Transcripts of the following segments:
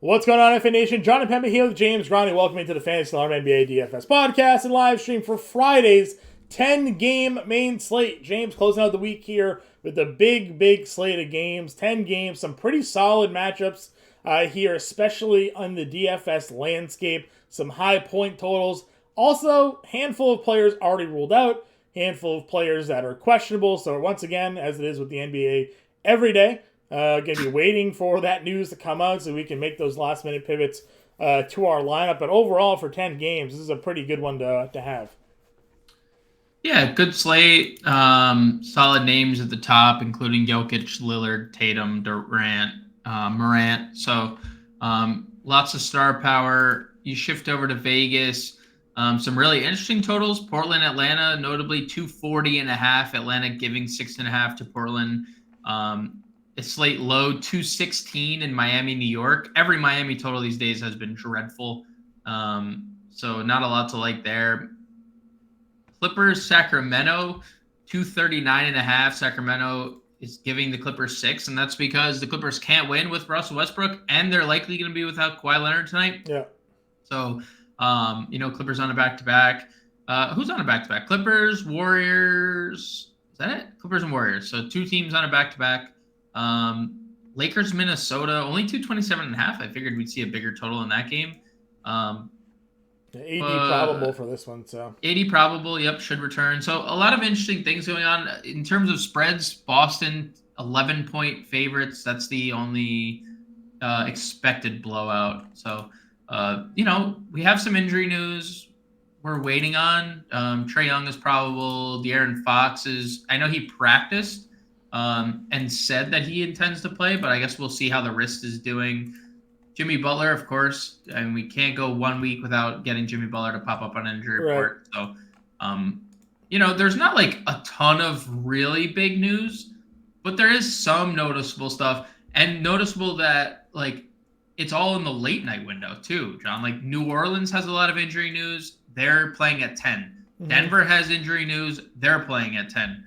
What's going on, FA Nation? Jon Impemba here with James Grande. Welcome into the Fantasy Alarm NBA DFS podcast and live stream for Friday's 10-game main slate. James closing out the week here with a big slate of games. 10 games, some pretty solid matchups here, especially on the DFS landscape. Some high point totals. Also, handful of players already ruled out. Handful of players that are questionable. So once again, as it is with the NBA every day, going to be waiting for that news to come out so we can make those last minute pivots to our lineup. But overall, for 10 games, this is a pretty good one to have. Yeah, good slate. Solid names at the top, including Jokic, Lillard, Tatum, Durant, Morant. So lots of star power. You shift over to Vegas. Some really interesting totals. Portland, Atlanta, notably 240.5. Atlanta giving 6.5 to Portland. A slate low 216 in Miami, New York. Every Miami total these days has been dreadful. So not a lot to like there. Clippers, Sacramento, 239.5. Sacramento is giving the Clippers 6, and that's because the Clippers can't win with Russell Westbrook, and they're likely going to be without Kawhi Leonard tonight. Yeah. So, Clippers on a back-to-back. Who's on a back-to-back? Clippers, Warriors. Is that it? Clippers and Warriors. So two teams on a back-to-back. Lakers, Minnesota, only 227.5. I figured we'd see a bigger total in that game. AD probable for this one, so AD probable, yep, should return. So a lot of interesting things going on in terms of spreads. Boston 11-point favorites. That's the only expected blowout. So we have some injury news we're waiting on. Trae Young is probable. De'Aaron Fox is. I know he practiced and said that he intends to play, but I guess we'll see how the wrist is doing. Jimmy Butler, of course, and we can't go 1 week without getting Jimmy Butler to pop up on an injury report. So, there's not like a ton of really big news, but there is some noticeable stuff, and noticeable that like it's all in the late night window too, John. Like New Orleans has a lot of injury news. They're playing at 10. Mm-hmm. Denver has injury news. They're playing at 10.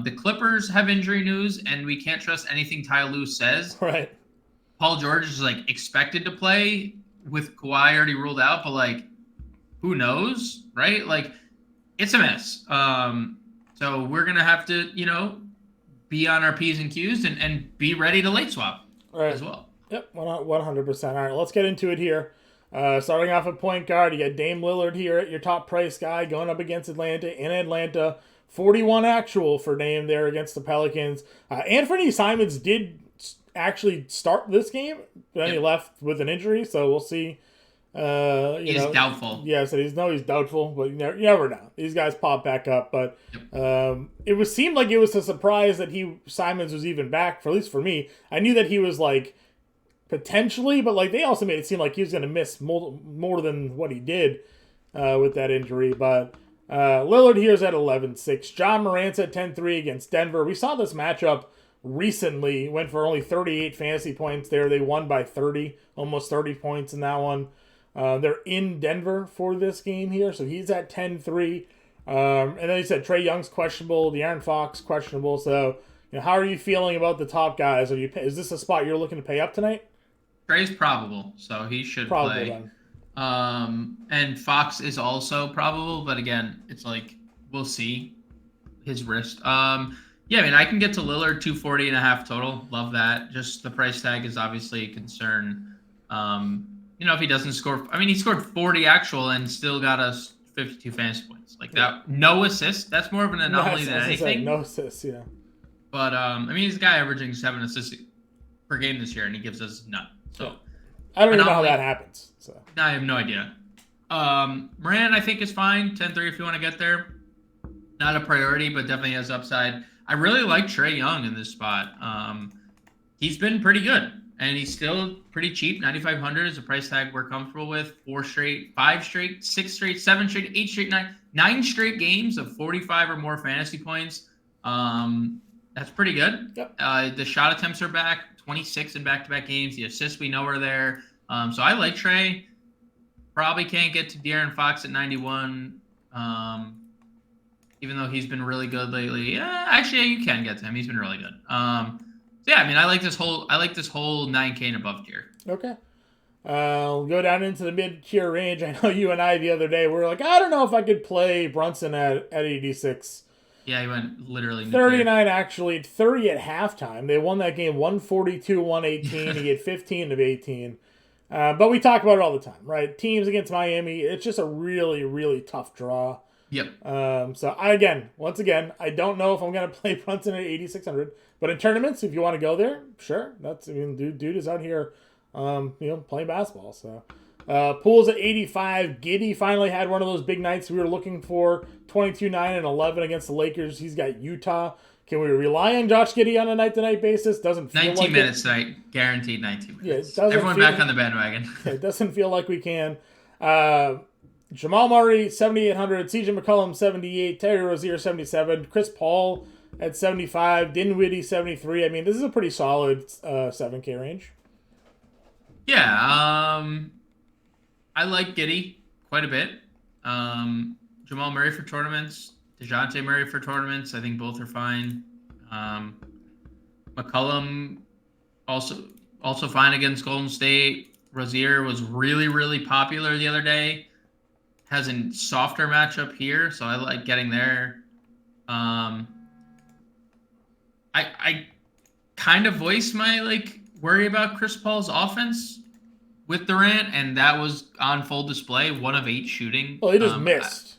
The Clippers have injury news, and we can't trust anything Ty Lue says. Right. Paul George is like expected to play with Kawhi already ruled out, but like, who knows, right? Like, it's a mess. So we're gonna have to, be on our P's and Q's and be ready to late swap as well. Yep, 100%. All right, let's get into it here. Starting off at point guard, you got Dame Lillard here at your top price guy going up against Atlanta in Atlanta. 41 actual for Dame there against the Pelicans. Anthony Simons did actually start this game, then he left with an injury, so we'll see. He's doubtful. Yeah, so he's doubtful, but you never know. These guys pop back up, but it seemed like it was a surprise that Simons was even back. For at least for me, I knew that he was like potentially, but like they also made it seem like he was going to miss more than what he did with that injury. But Lillard here's at 11-6. John Morant's at 10-3 against Denver. We saw this matchup recently, went for only 38 fantasy points there. They won by 30, almost 30 points in that one. They're in Denver for this game here, so he's at 10-3. And then he said Trae Young's questionable, De'Aaron Fox questionable. So, how are you feeling about the top guys? Is this a spot you're looking to pay up tonight? Trae's probable, so he should play. Then. And Fox is also probable, but again, it's like we'll see his wrist. Yeah, I mean, I can get to Lillard 240.5 total. Love that. Just the price tag is obviously a concern. If he doesn't score, he scored 40 actual and still got us 52 fantasy points. Like that, no assists. That's more of an anomaly than anything. No assists, yeah. But he's a guy averaging 7 assists per game this year, and he gives us none. So I don't even know how that happens. So I have no idea. Morant, I think is fine. 10-3 if you want to get there. Not a priority, but definitely has upside. I really like Trae Young in this spot. He's been pretty good, and he's still pretty cheap. 9,500 is a price tag we're comfortable with. 4 straight, 5 straight, 6 straight, 7 straight, 8 straight, 9 straight games of 45 or more fantasy points. That's pretty good. Yep. The shot attempts are back, 26 in back-to-back games. The assists we know are there. So I like Trae. Probably can't get to De'Aaron Fox at 91. Even though he's been really good lately. Yeah, actually, you can get to him. He's been really good. I like this whole 9K and above tier. Okay. We'll go down into the mid-tier range. I know you and I the other day were like, I don't know if I could play Brunson at 86. Yeah, he went literally nuclear. 39 actually, 30 at halftime. They won that game 142-118. He had 15 of 18. But we talk about it all the time, right? Teams against Miami, it's just a really, really tough draw. Yep. So once again, I don't know if I'm going to play Brunson at 8,600. But in tournaments, if you want to go there, sure. Dude is out here, playing basketball. So Poole's at 85. Giddey finally had one of those big nights we were looking for. 22, 9, and 11 against the Lakers. He's got Utah. Can we rely on Josh Giddey on a night-to-night basis? Doesn't feel 19 minutes tonight. Guaranteed 19 minutes. Yeah, everyone back on the bandwagon. It doesn't feel like we can. Jamal Murray, 7,800. CJ McCollum, 78. Terry Rozier, 77. Chris Paul at 75. Dinwiddie, 73. I mean, this is a pretty solid 7K range. Yeah. I like Giddey quite a bit. Jamal Murray for tournaments. DeJounte Murray for tournaments. I think both are fine. McCollum also fine against Golden State. Rozier was really, really popular the other day. Has a softer matchup here, so I like getting there. I kind of voiced my worry about Chris Paul's offense with Durant, and that was on full display. 1 of 8 shooting. Well, he just missed.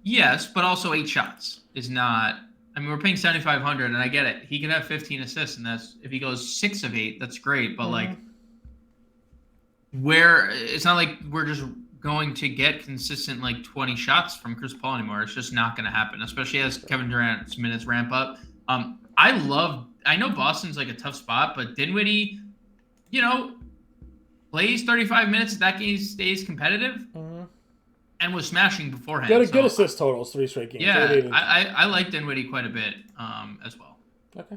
Yes, but also 8 shots is not. I mean, we're paying 7,500, and I get it. He can have 15 assists, and that's if he goes 6 of 8, that's great. But where it's not like we're just going to get consistent 20 shots from Chris Paul anymore. It's just not going to happen, especially as Kevin Durant's minutes ramp up. I know Boston's a tough spot, but Dinwiddie, plays 35 minutes. That game stays competitive. And was smashing beforehand. Got a good assist totals, 3 straight games. Yeah, I like Dinwiddie quite a bit as well. Okay.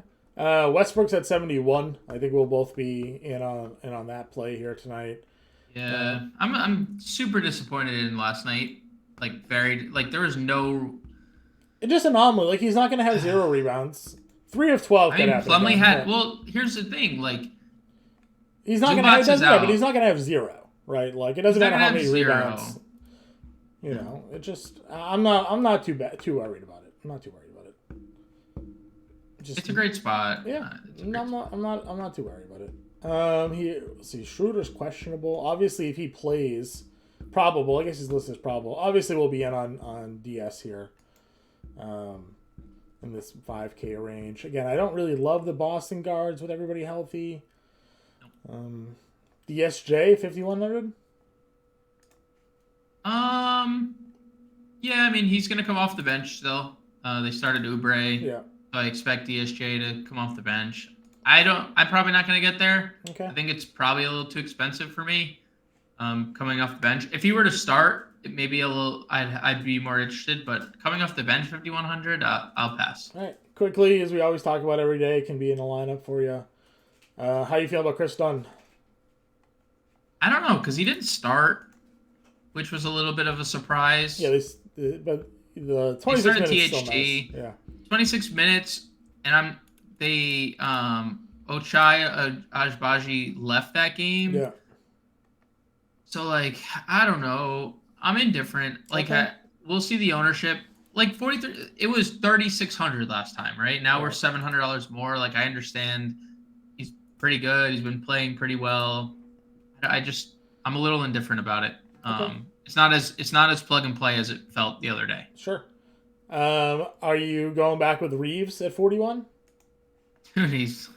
Westbrook's at 71. I think we'll both be in on that play here tonight. Yeah, I'm super disappointed in last night. There was no. It's just anomaly. He's not going to have 0 rebounds. 3 of 12. I mean, Plumlee had. Well, here's the thing. He's not going to have. But he's not going to have 0, right? It doesn't matter how many rebounds. It just I'm not too worried about it. I'm not too worried about it. It's a great spot. Yeah, I'm not too worried about it. Let's see, Schroeder's questionable. Obviously, if he plays, probable. I guess he's listed as probable. Obviously, we'll be in on DS here. In this 5K range. Again, I don't really love the Boston guards with everybody healthy. DSJ 5,100. Yeah, I mean, he's going to come off the bench still. They started Oubre. Yeah. So I expect DSJ to come off the bench. I'm probably not going to get there. Okay. I think it's probably a little too expensive for me. Coming off the bench. If he were to start, it may be a little, I'd be more interested, but coming off the bench, 5,100, I'll pass. All right. Quickly, as we always talk about every day, can be in the lineup for you. How do you feel about Chris Dunn? I don't know, because he didn't start, which was a little bit of a surprise. Yeah, but the 26 minutes is still nice. Yeah. 26 minutes, and Ochai Ajbaji left that game. Yeah. So, I don't know. I'm indifferent. Okay. We'll see the ownership. 43. It was 3,600 last time, right? Now we're $700 more. I understand he's pretty good. He's been playing pretty well. I'm a little indifferent about it. Okay. It's not as plug and play as it felt the other day. Sure. Are you going back with Reeves at 41? Dude, he's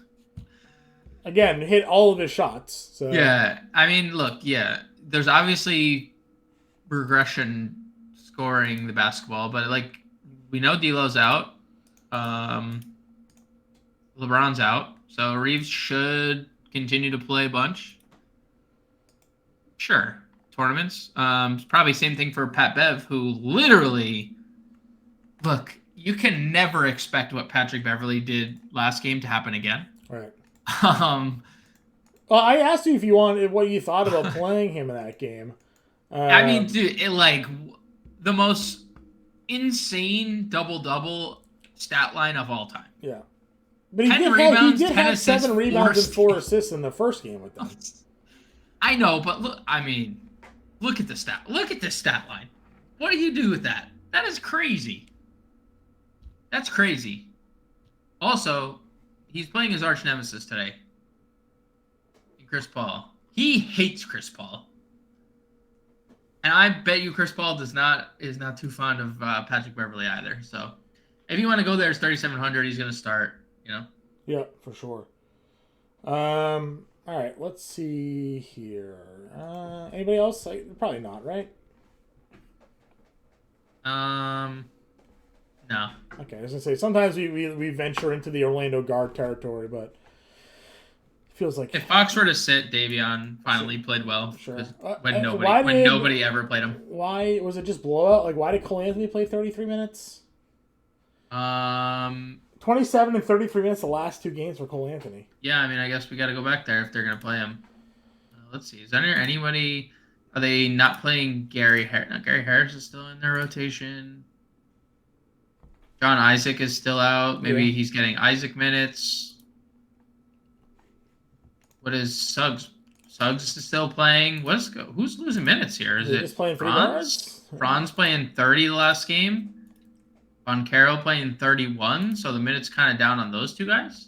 again hit all of his shots. So yeah, I mean, look, yeah, there's obviously regression scoring the basketball, but we know D'Lo's out, LeBron's out, so Reeves should continue to play a bunch. Sure. Tournaments. Probably same thing for Pat Bev, who literally, look, you can never expect what Patrick Beverley did last game to happen again. Right. Well, I asked you what you thought about playing him in that game. I mean, dude, the most insane double-double stat line of all time. Yeah. But 10 rebounds, he did 10 have assists, 7 rebounds and 4 assists in the first game with them. I know, but look, I mean, look at the stat. Look at this stat line. What do you do with that? That is crazy. That's crazy. Also, he's playing his arch nemesis today. Chris Paul. He hates Chris Paul. And I bet you Chris Paul is not too fond of Patrick Beverley either. So if you want to go there, it's 3,700. He's going to start, you know? Yeah, for sure. All right, let's see here. Anybody else? Probably not, right? No. Okay, I was gonna say sometimes we venture into the Orlando guard territory, but it feels like if Fox were to sit, Davion finally played well. Sure. When nobody ever played him. Why was it just blowout? Like, why did Cole Anthony play 33 minutes? 27 and 33 minutes the last 2 games for Cole Anthony. Yeah, I mean, I guess we got to go back there if they're gonna play him. Let's see. Is there anybody? Are they not playing Gary Harris? No, Gary Harris is still in their rotation. John Isaac is still out. Maybe he's getting Isaac minutes. What is Suggs? Suggs is still playing. Who's losing minutes here? Is it just playing Franz? Franz playing 30 the last game. Von Carroll playing 31. So the minutes kind of down on those 2 guys.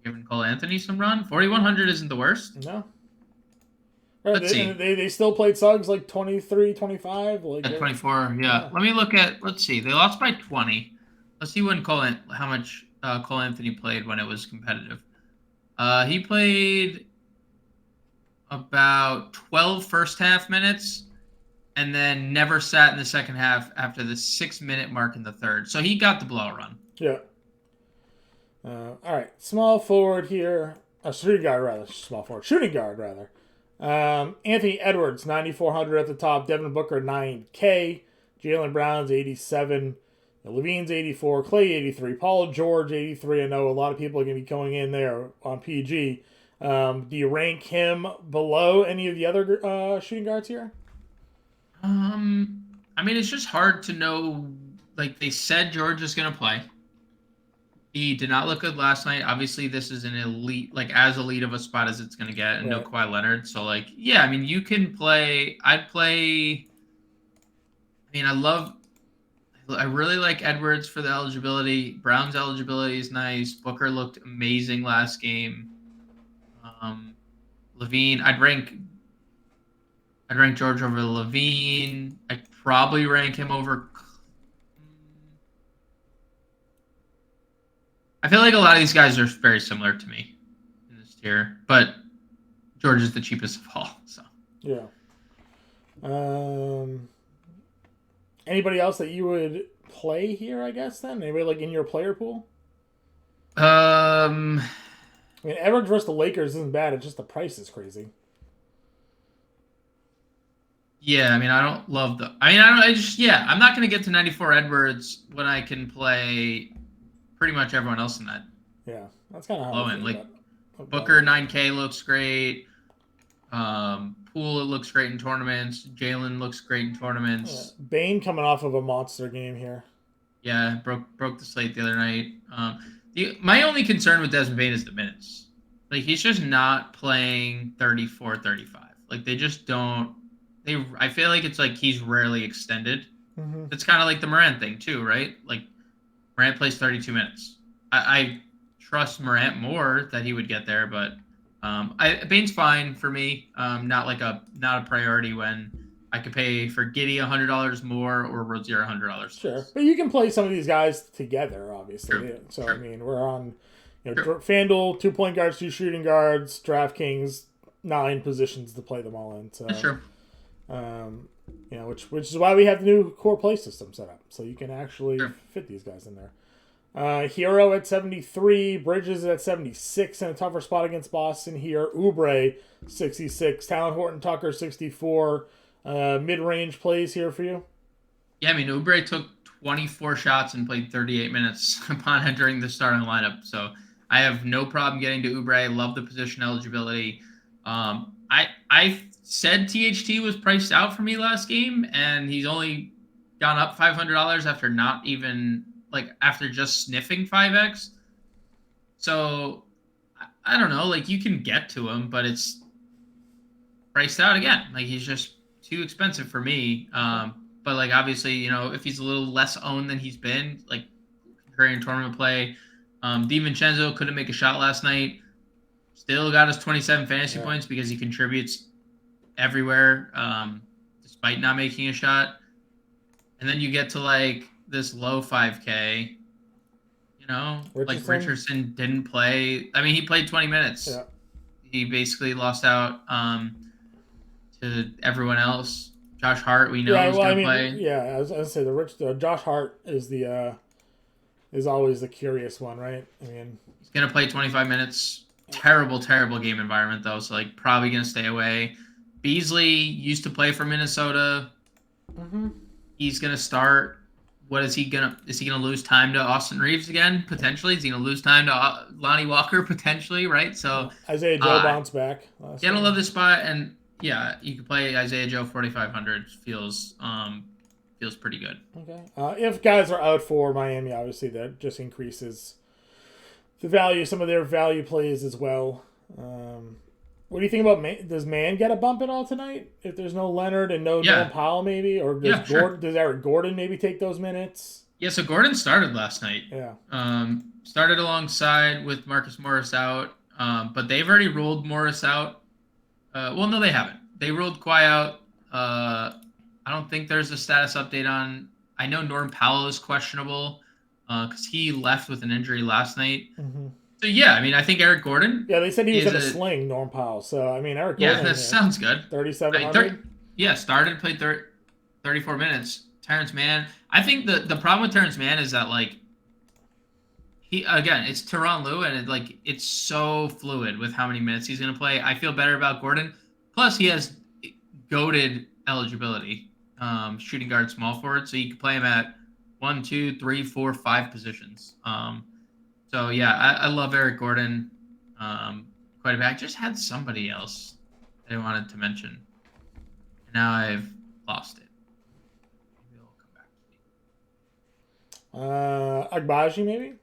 Giving Cole Anthony some run. 4,100 isn't the worst. No. Let's see. They still played Suggs like 23, 25. At 24, yeah. Let me look at. Let's see. They lost by 20. Let's see how much Cole Anthony played when it was competitive. He played about 12 first half minutes, and then never sat in the second half after the 6-minute mark in the third. So he got the blowout run. Yeah. All right, small forward here. Shooting guard rather. Anthony Edwards, 9,400 at the top. Devin Booker, 9K. Jaylen Brown's 87. Levine's 84. Clay, 83. Paul George, 83. I know a lot of people are going to be going in there on PG. Do you rank him below any of the other shooting guards here? I mean, it's just hard to know. Like, they said George is going to play. He did not look good last night. Obviously, this is an elite, as elite of a spot as it's going to get. And no Kawhi Leonard. So, yeah, I mean, you can play. I'd play. I mean, I really like Edwards for the eligibility. Brown's eligibility is nice. Booker looked amazing last game. Levine, I'd rank George over Levine. I'd probably rank him over. I feel like a lot of these guys are very similar to me in this tier, but George is the cheapest of all. So yeah. Anybody else that you would play here? I guess then anybody in your player pool. I mean, Edwards versus the Lakers isn't bad. It's just the price is crazy. Yeah, I mean, I don't love the. I mean, I'm not going to get to 94 Edwards when I can play pretty much everyone else in that. Yeah, that's kind of how low end. Booker 9K looks great. Poole looks great in tournaments. Jalen looks great in tournaments. Yeah. Bane coming off of a monster game here. Yeah, broke the slate the other night. My only concern with Desmond Bane is the minutes. He's just not playing 34, 35. They just don't. I feel like it's he's rarely extended. Mm-hmm. It's kind of like the Morant thing too, right? Morant plays 32 minutes. I trust Morant more that he would get there, but Bane's fine for me. Not a priority when I could pay for Giddey $100 more or Rozier $100. Sure, but you can play some of these guys together, obviously. True. So True. I mean, we're on FanDuel, 2 point guards, 2 shooting guards, DraftKings, 9 positions to play them all in. So that's true. Which is why we have the new core play system set up, so you can actually fit these guys in there. Hero at 73, Bridges at 76 in a tougher spot against Boston here. Oubre 66, Talon Horton Tucker 64. Mid-range plays here for you. Yeah, I mean Oubre took 24 shots and played 38 minutes upon entering the starting lineup, so I have no problem getting to Oubre. Love the position eligibility. I said THT was priced out for me last game, and he's only gone up $500 after not even after just sniffing 5x. So I don't know. Like you can get to him, but it's priced out again. Like he's just too expensive for me. But like obviously, if he's a little less owned than he's been, like concurring tournament play, DiVincenzo couldn't make a shot last night. Still got his 27 fantasy points because he contributes everywhere, despite not making a shot. And then you get to like this low 5K. Like Richardson didn't play. I mean, he played 20 minutes. Yeah. He basically lost out to everyone else. Josh Hart, we know is going to play. Yeah, I was say the Josh Hart is is always the curious one, right? I mean, he's going to play 25 minutes. Terrible game environment though, so like probably going to stay away. Beasley used to play for Minnesota. Mm-hmm. He's going to start. What is he gonna lose time to Austin Reeves again? Potentially. Is he gonna lose time to Lonnie Walker? Potentially, right? So Isaiah Joe bounced back. Gotta love this spot, and yeah, you can play Isaiah Joe 4,500. Feels pretty good. Okay. If guys are out for Miami, obviously that just increases the value of some of their value plays as well. What do you think about does Man get a bump at all tonight? If there's no Leonard and no Nolan Powell, maybe, or does Eric Gordon maybe take those minutes? Yeah, so Gordon started last night. Yeah. Started alongside with Marcus Morris out, but they've already ruled Morris out. Well, no, they haven't. They ruled Kawhi out. I don't think there's a status update on. I know Norm Powell is questionable because he left with an injury last night. Mm-hmm. So, yeah, I mean, I think Eric Gordon. Yeah, they said he was in a sling, Norm Powell. So, I mean, Eric Gordon. Yeah, that sounds good. 3,700? Started, played 34 minutes. Terrence Mann. I think the problem with Terrence Mann is that, like, it's Tyronn Lue, and it's so fluid with how many minutes he's going to play. I feel better about Gordon. Plus, he has goated eligibility, shooting guard, small forward, so you can play him at 1, 2, 3, 4, 5 positions. So, yeah, I love Eric Gordon quite a bit. I just had somebody else that I wanted to mention. Now I've lost it. Maybe it'll come back to me. Agbaji, maybe?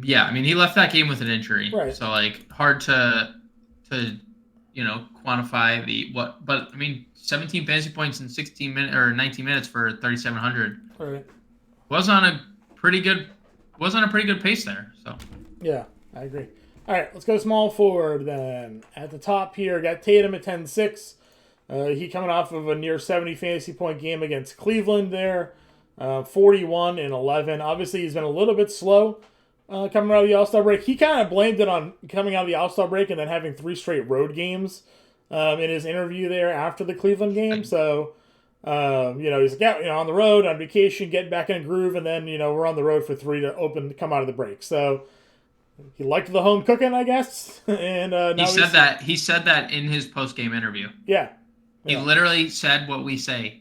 Yeah, I mean, he left that game with an injury. Right. So, like, hard to quantify but, I mean, 17 fantasy points in 16 minutes or 19 minutes for 3,700. Right. Was on a pretty good pace there. So yeah, I agree. All right, let's go small forward then. At the top here, got Tatum at 10-6. He coming off of a near 70 fantasy point game against Cleveland there. 41 and 11. Obviously, he's been a little bit slow coming out of the All-Star break. He kind of blamed it on coming out of the All-Star break and then having 3 straight road games in his interview there after the Cleveland game. So, he's on the road, on vacation, getting back in a groove, and then, we're on the road for 3 to come out of the break. So, he liked the home cooking, I guess. And he said that in his post-game interview. Yeah. He literally said what we say.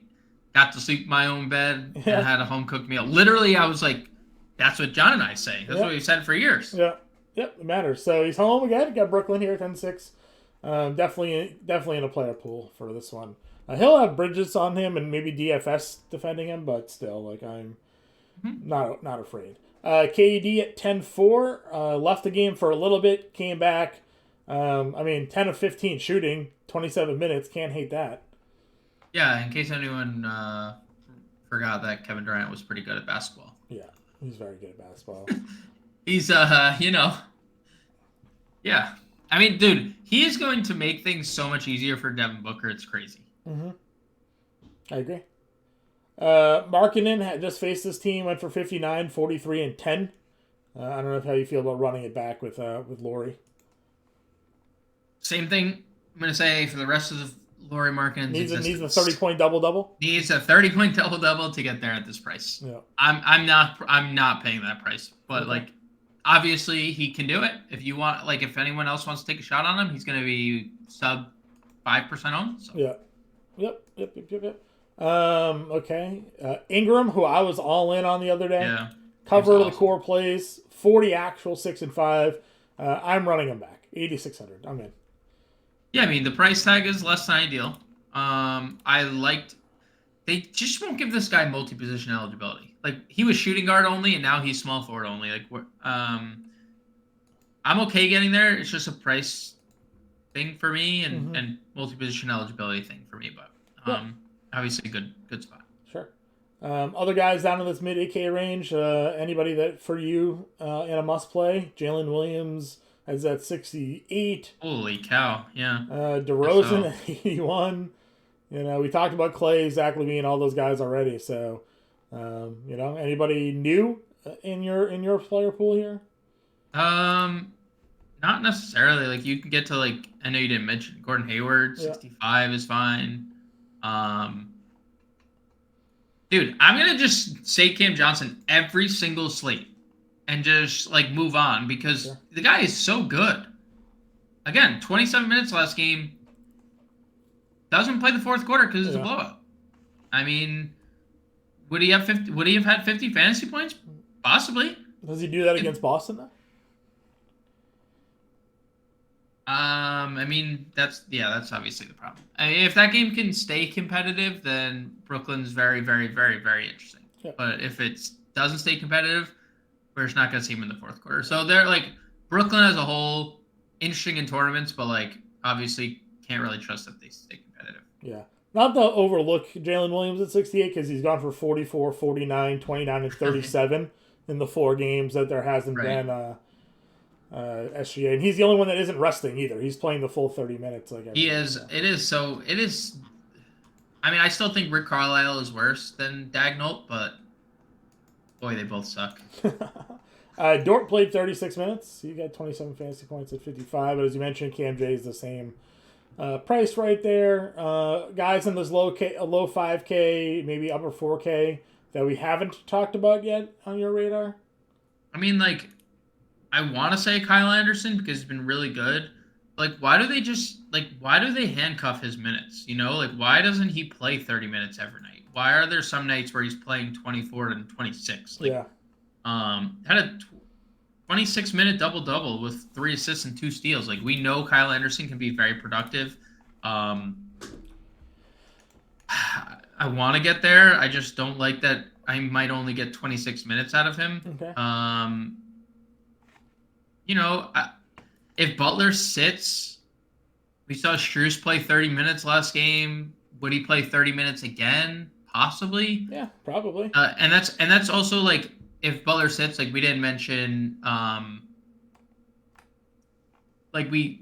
Got to sleep in my own bed and had a home-cooked meal. Literally, I was like, that's what John and I say. That's what we've said for years. Yeah. Yep, it matters. So he's home again. Got Brooklyn here at 10-6. Definitely in a player pool for this one. He'll have Bridges on him and maybe DFS defending him, but still, I'm not afraid. KD at 10-4. Left the game for a little bit. Came back. 10 of 15 shooting. 27 minutes. Can't hate that. Yeah, in case anyone forgot that Kevin Durant was pretty good at basketball. Yeah, he's very good at basketball. He's, yeah. I mean, dude, he is going to make things so much easier for Devin Booker. It's crazy. Mm-hmm. I agree. Markkanen had just faced this team, went for 59, 43, and 10. I don't know how you feel about running it back with Laurie. Same thing I'm going to say for the rest of the Laurie Markkanen needs a 30-point double-double. Needs a 30-point double-double to get there at this price. Yeah. I'm not paying that price, but obviously he can do it. If you want, if anyone else wants to take a shot on him, he's going to be sub 5% owned. So. Yeah. Yep. Okay. Ingram, who I was all in on the other day. Yeah. Cover of the core plays, 40 actual, 6 and 5. I'm running him back. 8,600. I'm in. Yeah, I mean, the price tag is less than ideal. I liked they just won't give this guy multi-position eligibility. Like he was shooting guard only, and now he's small forward only. Like I'm okay getting there. It's just a price thing for me and multi-position eligibility thing for me, but Yeah, obviously good spot. sure. Other guys down in this mid 8K range. Anybody that for you in a must play? Jalen Williams is at 68. Holy cow! Yeah. DeRozan So at 81. We talked about Clay, Zach LaVine, all those guys already. So, anybody new in your player pool here? not necessarily. Like you can get to like I know you didn't mention Gordon Hayward, Yeah. 65 is fine. Dude, I'm gonna just say Cam Johnson every single slate and just like move on because the guy is so good. Again, 27 minutes last game. Doesn't play the fourth quarter because it's a blowout. I mean, would he have 50? Would he have had 50 fantasy points? Possibly. Does he do that against Boston though? I mean, that's obviously the problem. I mean, if that game can stay competitive, then Brooklyn's very, very, very, very interesting. Yeah. But if it doesn't stay competitive, we're just not going to see him in the fourth quarter. So they're like Brooklyn as a whole, interesting in tournaments, but like obviously can't really trust that they stay competitive. Yeah. Not to overlook Jalen Williams at 68 because he's gone for 44, 49, 29, and 37 in the 4 games that there hasn't been SGA. And he's the only one that isn't resting either. He's playing the full 30 minutes. He is. So. It is. I mean, I still think Rick Carlisle is worse than Dagnall, but boy, they both suck. Dort played 36 minutes. He got 27 fantasy points at 55. But as you mentioned, Cam J is the same price right there. Guys in this low 5K, maybe upper 4K that we haven't talked about yet on your radar? I mean, like, I want to say Kyle Anderson because he's been really good. Like, why do they handcuff his minutes? Like, why doesn't he play 30 minutes every night? Why are there some nights where he's playing 24 and 26? Like, had a 26-minute double-double with 3 assists and 2 steals. Like, we know Kyle Anderson can be very productive. I want to get there. I just don't like that I might only get 26 minutes out of him. Okay. If Butler sits, we saw Strus play 30 minutes last game. Would he play 30 minutes again? Possibly. Yeah, probably. And that's also like if Butler sits, like we didn't mention, like we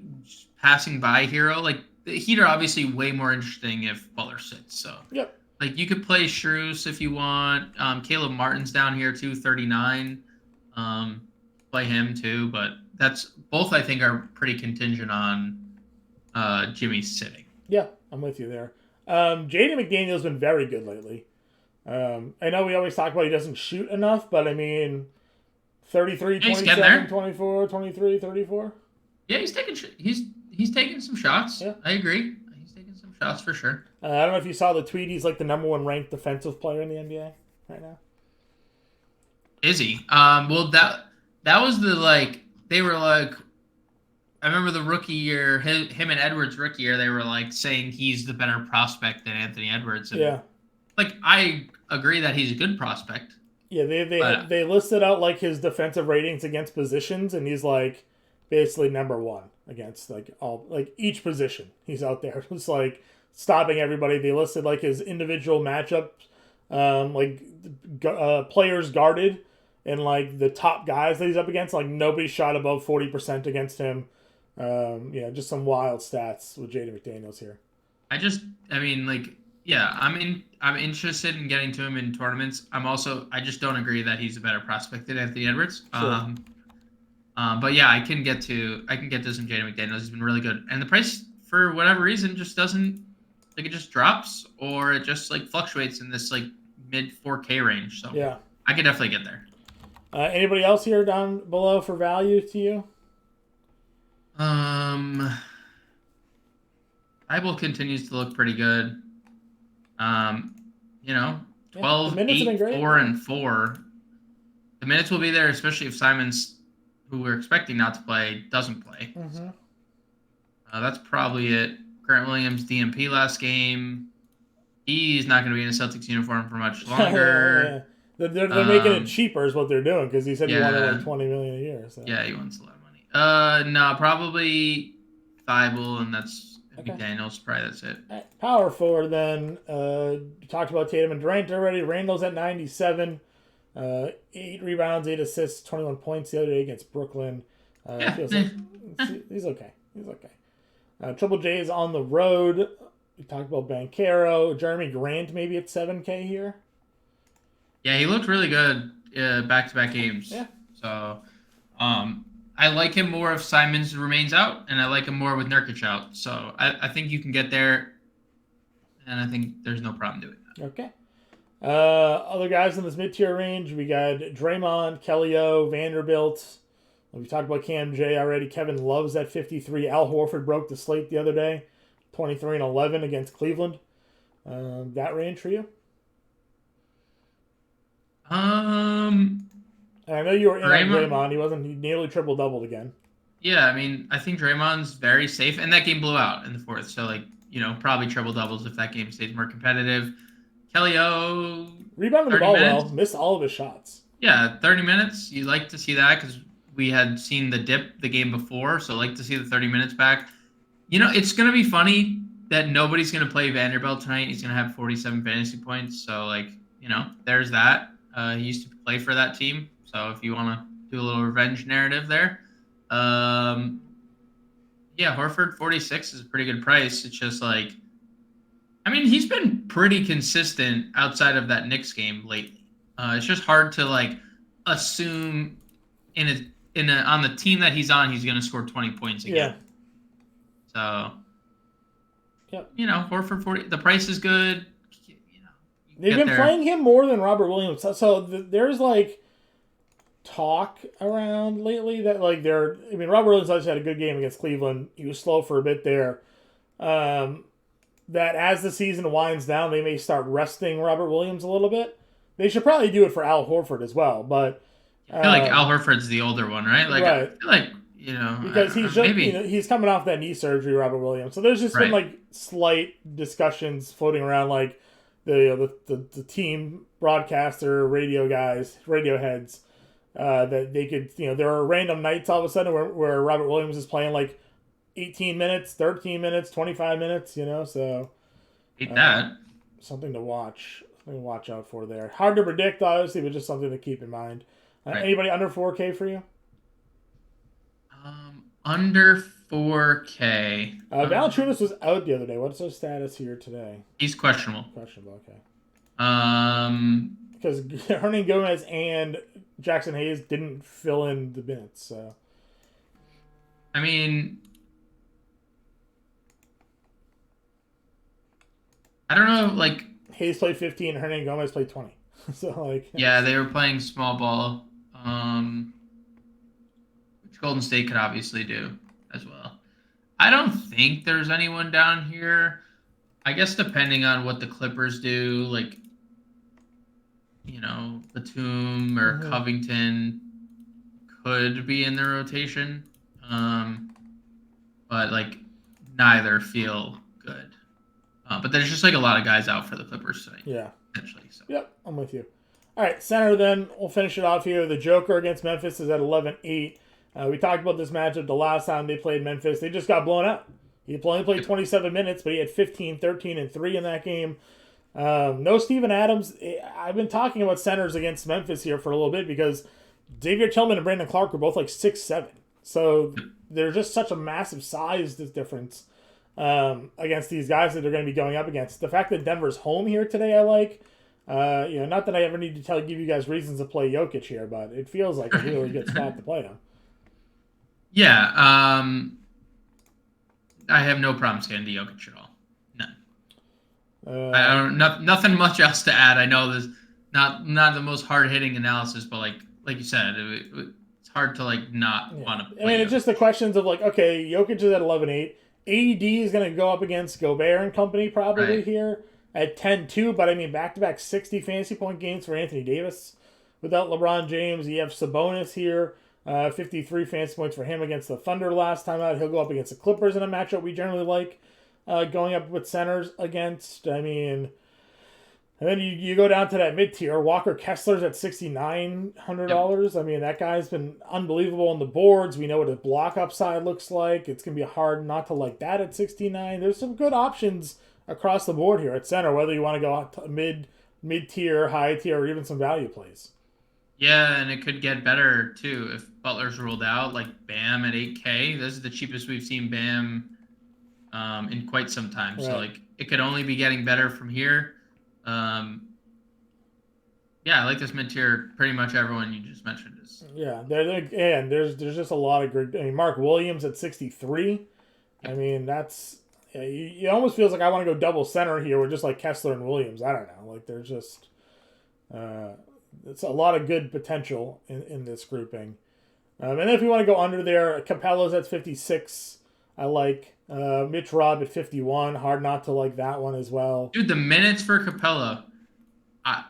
passing by Hero. Like the Heat are obviously way more interesting if Butler sits. So yep. Like you could play Strus if you want. Caleb Martin's down here too, 39. Play him too, but that's both I think are pretty contingent on Jimmy sitting. Yeah, I'm with you there. Jaden McDaniel's been very good lately. I know we always talk about he doesn't shoot enough, but I mean 33, 27, 24, 23, 34. Yeah, he's taking some shots. Yeah. I agree. He's taking some shots for sure. I don't know if you saw the tweet. He's like the number 1 ranked defensive player in the NBA right now. Is he? Well, that was they were like, I remember the rookie year, him and Edwards rookie year, they were like saying he's the better prospect than Anthony Edwards. And yeah. Like, I agree that he's a good prospect. Yeah, they listed out like his defensive ratings against positions, and he's like basically number 1 against each position. He's out there. It's like stopping everybody. They listed like his individual matchups, players guarded. And, like, the top guys that he's up against, like, nobody shot above 40% against him. Just some wild stats with Jaden McDaniels here. I'm interested in getting to him in tournaments. I just don't agree that he's a better prospect than Anthony Edwards. Sure. But yeah, I can get to some Jaden McDaniels. He's been really good. And the price, for whatever reason, just doesn't, like, it just drops or it just, like, fluctuates in this, like, mid 4K range. So yeah, I could definitely get there. Anybody else here down below for value to you? Bible continues to look pretty good. 12, 8, 4, and 4. The minutes will be there, especially if Simons, who we're expecting not to play, doesn't play. Mm-hmm. So, that's probably it. Grant Williams, DMP last game. He's not going to be in a Celtics uniform for much Yeah. longer. They're making it cheaper is what they're doing because he said he wanted like Yeah, 20 million a year. So yeah, he wants a lot of money. No, probably Thibault, and that's okay. McDaniels. Probably that's it. Right. Power forward then. You talked about Tatum and Durant already. Randall's at 97. 8 rebounds, 8 assists, 21 points the other day against Brooklyn. Yeah. Feels like he's okay. He's okay. Triple J is on the road. We talked about Banchero. Jeremy Grant maybe at 7K here. Yeah, he looked really good back-to-back games. Yeah. So, I like him more if Simons remains out, and I like him more with Nurkic out. So I think you can get there, and I think there's no problem doing that. Okay. Other guys in this mid-tier range, we got Draymond, Kelly O, Vanderbilt. We talked about Cam J already. Kevin Love's at 53. Al Horford broke the slate the other day, 23 and 11 against Cleveland. That range for you? And I know you were in on Draymond. He nearly triple-doubled again. Yeah, I mean, I think Draymond's very safe, and that game blew out in the fourth. So, like, probably triple-doubles if that game stays more competitive. Kelly O. Rebounded the ball well, missed all of his shots. Yeah, 30 minutes. You like to see that because we had seen the dip the game before, so like to see the 30 minutes back. It's going to be funny that nobody's going to play Vanderbilt tonight. He's going to have 47 fantasy points. So, like, there's that. He used to play for that team. So if you want to do a little revenge narrative there. Yeah, Horford 46 is a pretty good price. It's just like, I mean, he's been pretty consistent outside of that Knicks game lately. It's just hard to like assume on the team that he's on, he's going to score 20 points again. Yeah. So, yep. Horford 40. The price is good. They've been playing him more than Robert Williams. So there's like talk around lately that like Robert Williams obviously had a good game against Cleveland. He was slow for a bit there. That as the season winds down, they may start resting Robert Williams a little bit. They should probably do it for Al Horford as well, but I feel like Al Horford's the older one, right? Like, right. I feel like because he's just he's coming off that knee surgery, Robert Williams. So there's just been like slight discussions floating around, like the team broadcaster, radio guys, radio heads, that they could there are random nights all of a sudden where Robert Williams is playing like 18 minutes, 13 minutes, 25 minutes, so hate that. Something to watch out for there. Hard to predict, obviously, but just something to keep in mind. Anybody under 4K for you? Under 4K. Valanciunas was out the other day. What's his status here today? He's questionable. Questionable, okay. Because Hernan Gomez and Jackson Hayes didn't fill in the minutes, so. I mean, I don't know, like. Hayes played 15, Hernan Gomez played 20. So, like. Yeah, they were playing small ball, which Golden State could obviously do as well. I don't think there's anyone down here. I guess depending on what the Clippers do, like, Batum or Covington could be in the rotation. But, like, neither feel good. But there's just, like, a lot of guys out for the Clippers tonight. Yeah. Essentially. So. Yep, I'm with you. All right, center then. We'll finish it off here. The Joker against Memphis is at 11-8. We talked about this matchup the last time they played Memphis. They just got blown out. He only played 27 minutes, but he had 15, 13, and 3 in that game. No Steven Adams. I've been talking about centers against Memphis here for a little bit because Xavier Tillman and Brandon Clark were both like 6'7". So there's just such a massive size difference against these guys that they're going to be going up against. The fact that Denver's home here today, I like. Not that I ever need to give you guys reasons to play Jokic here, but it feels like a really good spot to play him. Yeah, I have no problems getting to Jokic at all. None. I don't. Nothing much else to add. I know there's not the most hard hitting analysis, but like you said, it's hard to like not want to play. I mean, it's just the questions of like, okay, Jokic is at 11-8. AD is going to go up against Gobert and company probably here at 10-2, but I mean, back-to-back 60 fantasy point games for Anthony Davis without LeBron James. You have Sabonis here, 53 fantasy points for him against the Thunder last time out. He'll go up against the Clippers in a matchup we generally like, going up with centers against. I mean, And then you go down to that mid tier. Walker Kessler's at $6,900. I mean, that guy's been unbelievable on the boards. We know what his block upside looks like. It's gonna be hard not to like that at 69. There's some good options across the board here at center. Whether you want to go out to mid tier, high tier, or even some value plays. Yeah, and it could get better too if Butler's ruled out. Like Bam at 8K. This is the cheapest we've seen Bam in quite some time. Right. So like it could only be getting better from here. Yeah, I like this mid tier. Pretty much everyone you just mentioned is. Yeah, there's just a lot of great. I mean, Mark Williams at 63. I mean, that's it almost feels like I want to go double center here with just like Kessler and Williams. I don't know. Like there's just it's a lot of good potential in this grouping. And then if you want to go under there, Capella's at 56. I like Mitch Robb at 51. Hard not to like that one as well. Dude, the minutes for Capella, I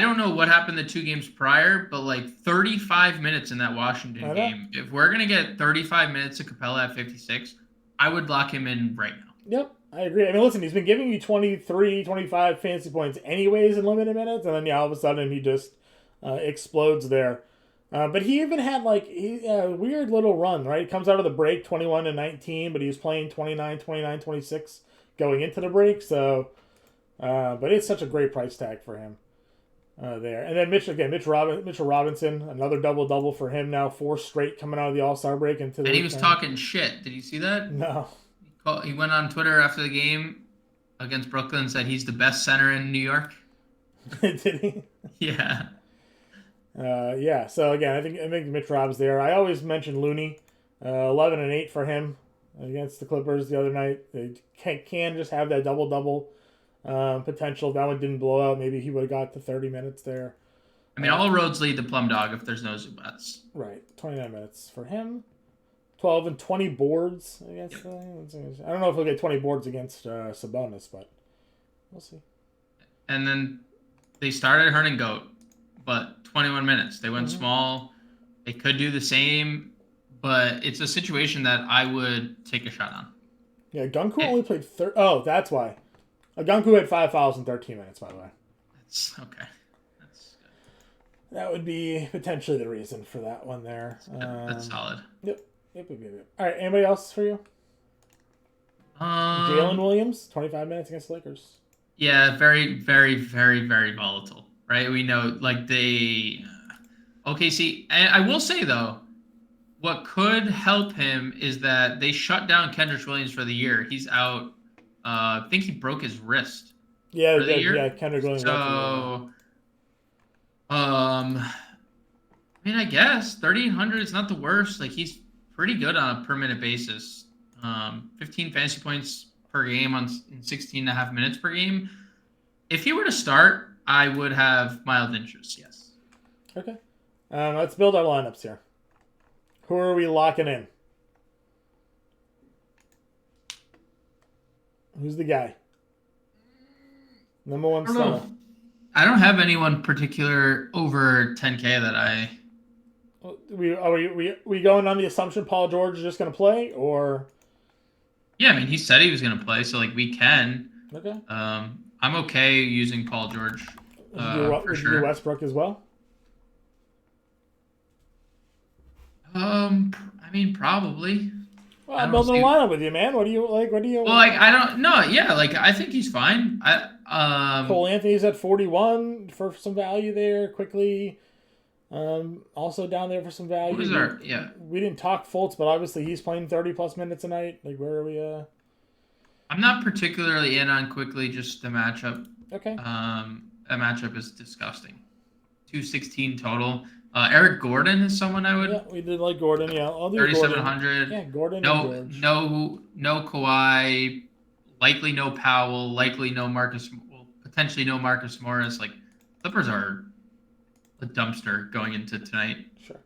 don't know what happened the 2 games prior, but like 35 minutes in that Washington game. If we're gonna get 35 minutes of Capella at 56, I would lock him in right now. Yep, I agree. I mean, listen, he's been giving you 23, 25 fantasy points anyways in limited minutes, and then all of a sudden he just explodes there. But he even had like a weird little run, right? He comes out of the break 21 and 19, but he was playing 29, 29, 26 going into the break. So, but it's such a great price tag for him there. And then Mitchell Robinson, another double for him now, 4 straight coming out of the All-Star break into the. And he was talking shit. Did you see that? No. He went on Twitter after the game against Brooklyn and said he's the best center in New York. Did he? Yeah. Yeah. So again, I think Mitch Rob's there. I always mention Looney, 11 and 8 for him against the Clippers the other night. They can just have that double potential. That one didn't blow out. Maybe he would have got to 30 minutes there. I mean, all roads lead to Plum Dog if there's no Zubats. Right. 29 minutes for him. 12 and 20 boards against. I don't know if he'll get 20 boards against Sabonis, but we'll see. And then they started Hernan Goat, but 21 minutes. They went small. They could do the same, but it's a situation that I would take a shot on. Yeah, Gunku only played Oh, that's why. Gunku had 5 fouls in 13 minutes, by the way. That's okay. That's good. That would be potentially the reason for that one there. That's solid. Yep. All right, anybody else for you? Jalen Williams, 25 minutes against the Lakers. Yeah, very, very, very, very volatile, right? We know, like, OKC, and I will say, though, what could help him is that they shut down Kendrick Williams for the year. He's out. I think he broke his wrist. Yeah, for the year. Yeah, Kendrick Williams. So, I mean, I guess 3,800 is not the worst. Like, he's pretty good on a per minute basis. 15 fantasy points per game in 16 and a half minutes per game. If he were to start, I would have mild interest, yes. Okay. Let's build our lineups here. Who are we locking in? Who's the guy? Number one center. I don't have anyone particular over 10K that I... Are we going on the assumption Paul George is just going to play, or? Yeah, I mean, he said he was going to play, so like we can. Okay. I'm okay using Paul George. Would you do Westbrook as well? I mean, probably. Well, I'm building a lineup with you, man. What do you like? Well, like I don't know. Yeah, like I think he's fine. Cole Anthony's at 41 for some value there. Quickly. Also down there for some value. We didn't talk Fultz, but obviously he's playing 30 plus minutes a night. Like, where are we? I'm not particularly in on Quickly, just the matchup. Okay. That matchup is disgusting. 216 total. Eric Gordon is someone I would. Yeah, we did like Gordon. Yeah, I'll do 3,700. Yeah, Gordon. No Kawhi. Likely no Powell. Likely no Marcus. Well, potentially no Marcus Morris. Like, Clippers are a dumpster going into tonight. Sure.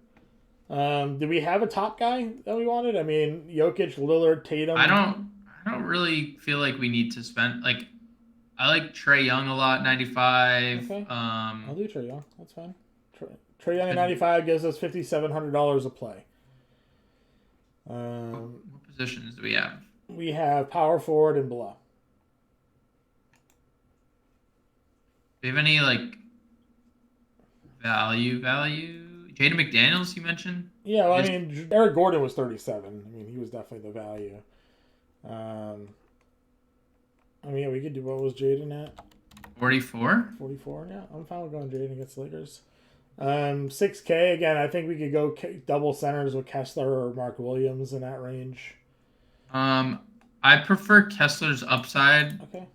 Did we have a top guy that we wanted? I mean, Jokic, Lillard, Tatum. I don't really feel like we need to spend like. I like Trae Young a lot, 95. Okay. I'll do Trae Young. That's fine. Trae Young at 95 gives us $5,700 a play. What positions do we have? We have power forward and below. Do you have any like value? Jaden McDaniels, you mentioned. Yeah, well, I mean, Eric Gordon was 37. I mean, he was definitely the value. I mean, yeah, we could do, what was Jaden at? 44. 44. Yeah, I'm fine with going Jaden against Lakers. 6K again. I think we could go double centers with Kessler or Mark Williams in that range. I prefer Kessler's upside. Okay.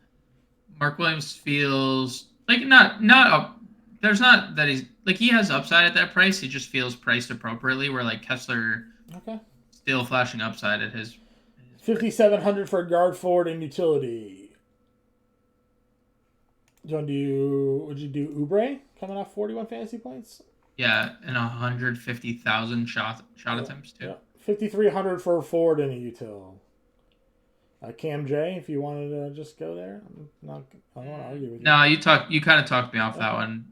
Mark Williams feels like not there's not that he's like he has upside at that price. He just feels priced appropriately. Where like Kessler, still flashing upside at his 5,700 for guard, forward, and utility. Would you do Oubre coming off 41 fantasy points? Yeah, and 150,000 shot attempts too. Yeah. 5,300 for a forward and a util. Cam J, if you wanted to just go there, I don't want to argue with you. No, you kind of talked me off that one.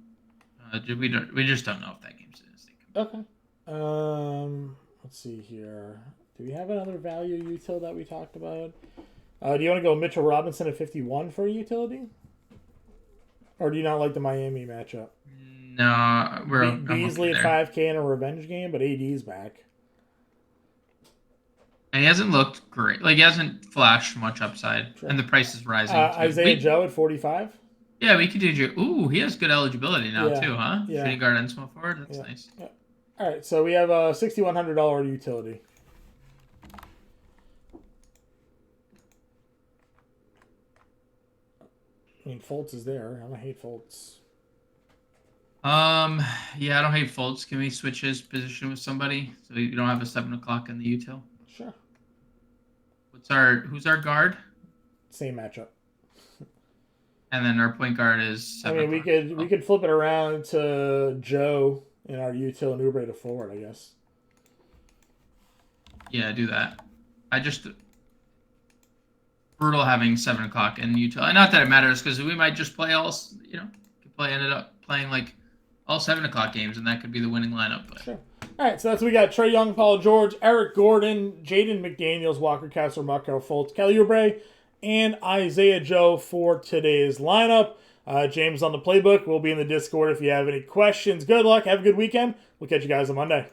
We just don't know if that game's in. Okay. Let's see here. Do we have another value util that we talked about? Do you want to go Mitchell Robinson at 51 for a utility? Or do you not like the Miami matchup? No, we're Beasley at 5K in a revenge game, but AD's back. And he hasn't looked great. Like, he hasn't flashed much upside. Sure. And the price is rising. Isaiah Joe at 45? Yeah, we could do Joe. Ooh, he has good eligibility now, too, huh? Yeah. Shooting guard and small forward. That's nice. Yeah. All right, so we have a $6,100 utility. I mean, Fultz is there. I don't hate Fultz. Yeah, I don't hate Fultz. Can we switch his position with somebody so you don't have a 7 o'clock in the util? Sure. Who's our guard? Same matchup. And then our point guard is 7 o'clock. We could flip it around to Joe in our util and Oubre to forward, I guess. Yeah, do that. Brutal having 7 o'clock in util. And not that it matters because we might just play ended up playing like all 7 o'clock games, and that could be the winning lineup. But. Sure. All right, so we got Trae Young, Paul George, Eric Gordon, Jaden McDaniels, Walker Kessler, Markel Fultz, Kelly Oubre, and Isaiah Joe for today's lineup. James on the playbook will be in the Discord if you have any questions. Good luck. Have a good weekend. We'll catch you guys on Monday.